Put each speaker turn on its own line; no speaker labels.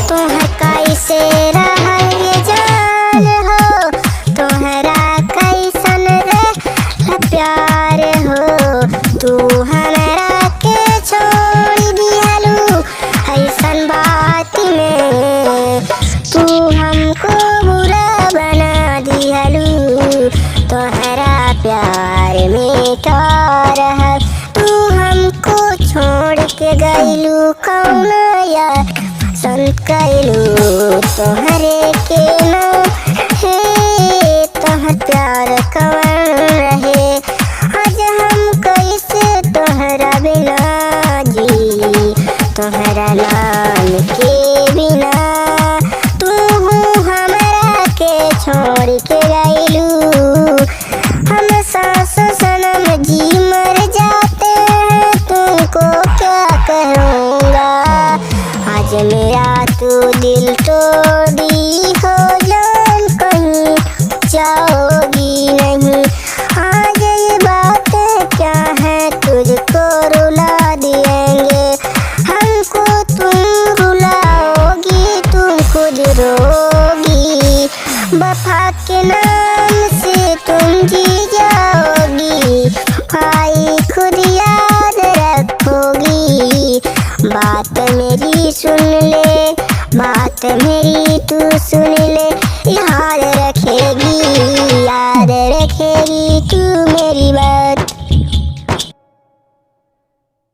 तुह कैसे रहल ये जान हो, तोहरा कैसन रे प्यार हो। तू हमरा के छोड़ दिहलू ऐसन बात में, तू हमको बुरा बना दिहलू। तोहरा प्यार में का रहल, तू हमको छोड़ के गइलू कौन यार संत कैलू। तोहरे के नाम हे तोहर प्यार कवन रहे, आज हम कैसे तोहरा बिना जी। तोहरा नाम के बिना तू हमरा के छोड़ के गइलू। हम सांस सनम जी मर जाते हैं, तुमको क्या कहूँगा। आज मेरा तू दिल तोड़ दी हो जान, कहीं जाओगी नहीं। आज ये बातें क्या है तुझको रुला देंगे, हमको तुम रुलाओगी तुम खुद रोगी। वफा के नाम से तुम जी जाओगी, भाई खुद याद रखोगी। बात मेरी सुन ले, बात मेरी तू सुन ले।